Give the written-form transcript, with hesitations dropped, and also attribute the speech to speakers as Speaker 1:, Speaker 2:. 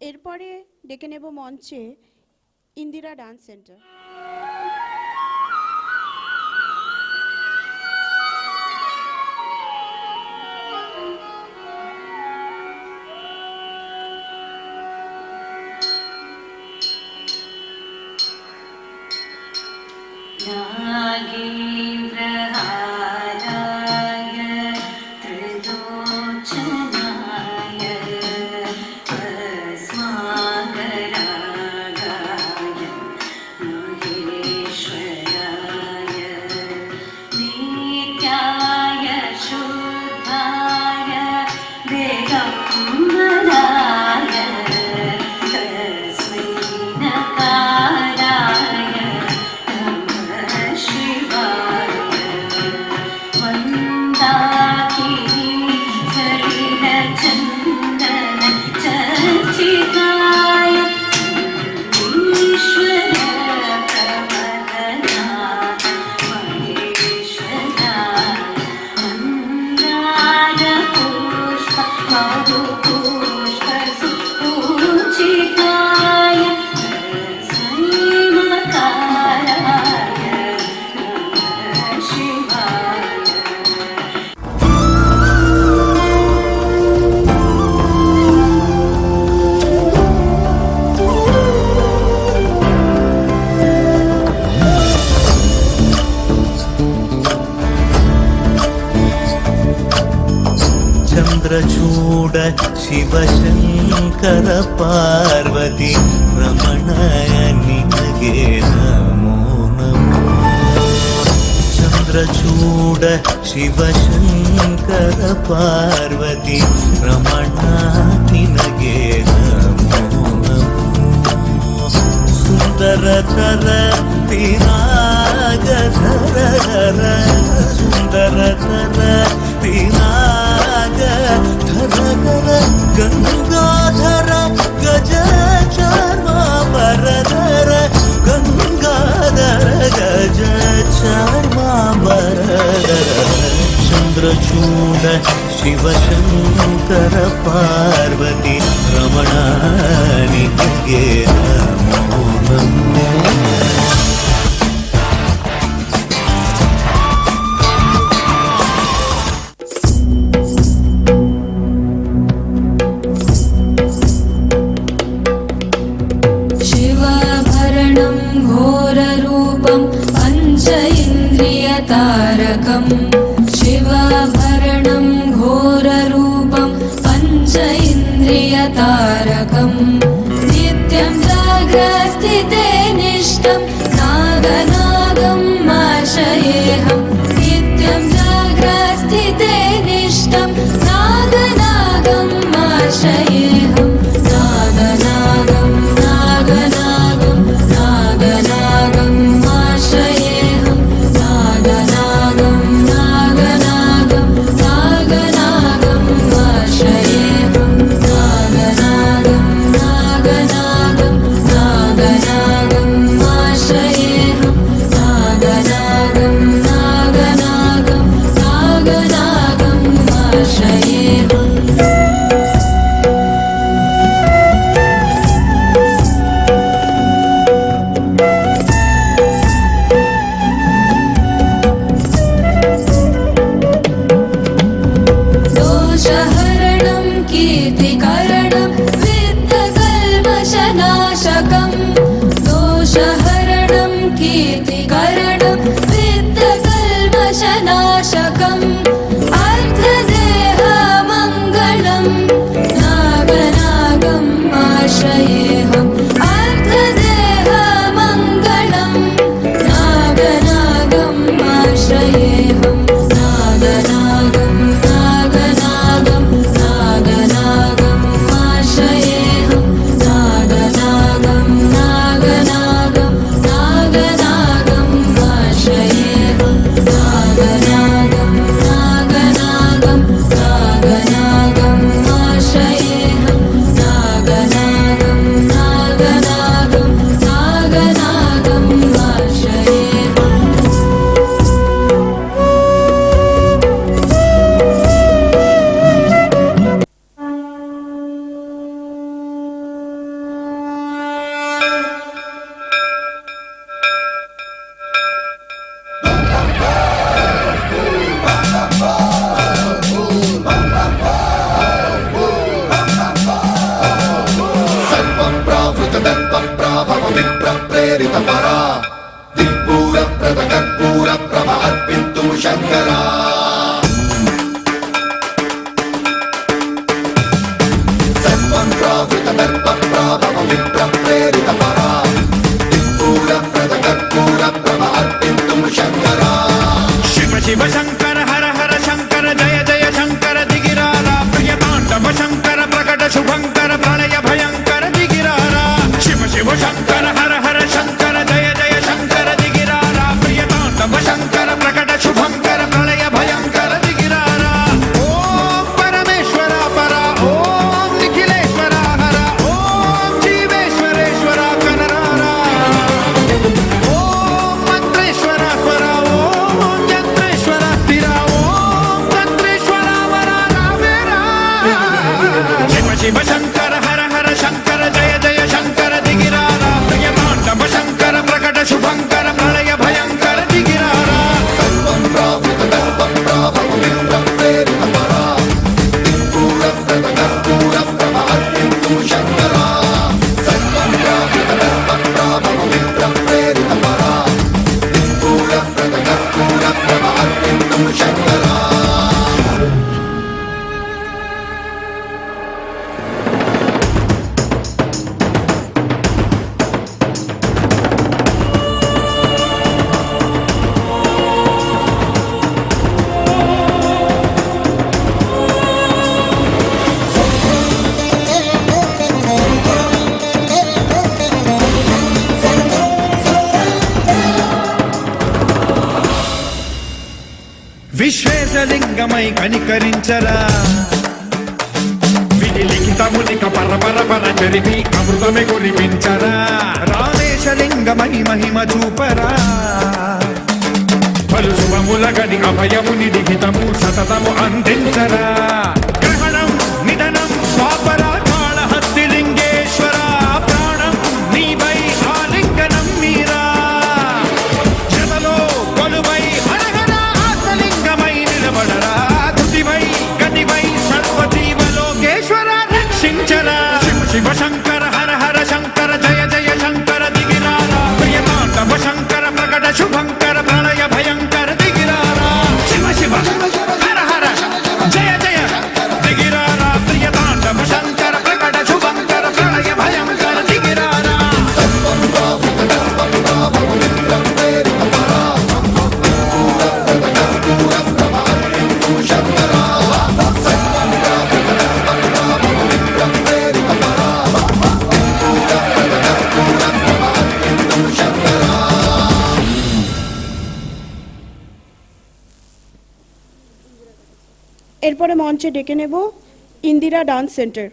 Speaker 1: এরপরে ডেকে নেব মঞ্চে ইন্দিরা ডান্স সেন্টার।
Speaker 2: ಚಂದ್ರಚೂಡ ಶಿವಶಂಕರ ಪಾರ್ವತಿ ರಮಣಯ ನಿನಗೆ ನಮೋ ನಮೋ. ಚಂದ್ರಚೂಡ ಶಿವಶಂಕರ ಪಾರ್ವತಿ ರಮಣ ನಿನಗೆ ನಮೋ ನಮೋ. ಸುಂದರತರ ಪಿನಾಗಧರ ಸುಂದರತರ ಪಿನಾಗ ಧರ ಗಂಗಾಧರ ಗಜ ಚಾರ್ಮಾಂಬರಧರ ಗಂಗಾಧರ ಗಜ ಚಾರ್ಮಾಂಬರಧರ. ಚಂದ್ರಚೂಡ ಶಿವಶಂಕರ ಪಾರ್ವತಿ ರಮಣ ನಿನಗೆ ನಮೋ ನಮೋ.
Speaker 3: शिवाभरणं घोररूपं पंच इन्द्रियतारकं नित्यं जाग्रस्थिते निष्ठं नागनागं आश्रयेऽहं. नित्यं जाग्रस्थिते निष्ठं नागनागं आश्रयेऽहं. नागनागं नागनागं नागनागं आश्रयेऽहं. नागनागं नागनागं नागनागं आश्रयेऽहं. नागनागं नागनागं नागनागं आश्रयेऽहं. नागनागं नागनागं नागनागं आश्रयेऽहं. दोषहरणं कीर्तिकरणं वित्तकल्मषनाशकं. दोषहरणं कीर्तिकरणं वित्तकल्मषनाशकम्. अर्धदेहमङ्गलं नागनागम् आश्रयेऽहम्. अर्धदेहमङ्गलं नागनागम् आश्रयेऽहम्. नागनागं नागनागं नागनागम् आश्रयेऽहं. नागनागं नागनागं नागनागम् आश्रयेऽहं. नागनागं नागनागं नागनागम् आश्रयेऽहं. नागनागं नागनागं
Speaker 4: ప్రేరిత పరా దిక్పూర ప్రద కర్పూర ప్రభ అర్పింతు శంకరా సర్వంప్రావృత దర్ప ప్రాభవ విప్ర ప్రేరిత పరా దిక్పూర ప్రద కర్పూర ప్రభ అర్పింతు శంకరా
Speaker 5: శివ శివ శంకర హర హర శంకర జయ జయ శంకర దిగిరారా ప్రియ తాండవ శంకర ప్రకట శుభంకర ప్రళయ భయంకర దిగిరారా శివ శివ శంకర హర హర శంకర జయ జయ శంకర దిగిరారా ప్రియ తాండవ శంకర ప్రకట శుభంకర ప్రళయ భయంకర దిగిరారా ఓం పరమేశ్వర పర ఓం నిఖిలేశ్వర హర ఓం జీవేశ్వరేశ్వర కనరారా ఓం మంత్రేశ్వర స్వర ఓం యంత్రేశ్వర స్థిర ఓం తంత్రేశ్వర వర రావేరా శివ శివ శంకర హర హర శంకర జయ జయ శంకర దిగిరారా ప్రియ తాండవ శంకర ప్రకట శుభంకర ప్రళయ భయంకర దిగిరారా
Speaker 4: సర్వంప్రావృత దర్ప ప్రాభవ విప్ర ప్రేరిత పరా దిక్పూర ప్రద కర్పూర ప్రభ అర్పింతు శంకరా సర్వంప్రావృత దర్ప ప్రాభవ విప్ర ప్రేరిత పరా దిక్పూర ప్రద కర్పూర ప్రభ అర్పింతు శంకరా
Speaker 5: విశ్వేశలింగమై కనికరించరా విధి లిఖితమునిక పరపర పర చరివి అమృతమే కురిపించరా రామేశలింగమై మహిమ చూపరా పలు శుభముల గని అభయముని లిఖితము సతతము అందించరా గ్రహణం నిధనం స్వాపరా కాళహస్తి లింగేశ్వర ప్రాణం నీవై ఆలింగనం మీరా జలలో కొలువై హరహర ఆత్మలింగమై నిలబడరా ధృతివై గతివై సర్వజీవలోకేశ్వర రక్షించరా శివ శివ శంకర హర హర శంకర జయ జయ శంకర దిగిరారా ప్రియ తాండవ శంకర ప్రకట శుభంకర ప్రళయ భయంకర దిగిరారా శివ శివ హర హర జయ జయ దిగిరారా ప్రియ తాండవ శంకర ప్రకట శుభంకర ప్రళయ భయంకర దిగిరారా
Speaker 4: సర్వంప్రావృత దర్ప ప్రాభవ విప్ర ప్రేరిత పరా దిక్పూర ప్రద కర్పూర ప్రభ అర్పింతు శంకరా సర్వంప్రావృత దర్ప ప్రాభవ విప్ర ప్రేరిత పరా దిక్పూర ప్రద కర్పూర ప్రభ అర్పింతు శంకరా
Speaker 1: এরপরে মঞ্চে ডেকে নেব ইন্দিরা ডান্স সেন্টার।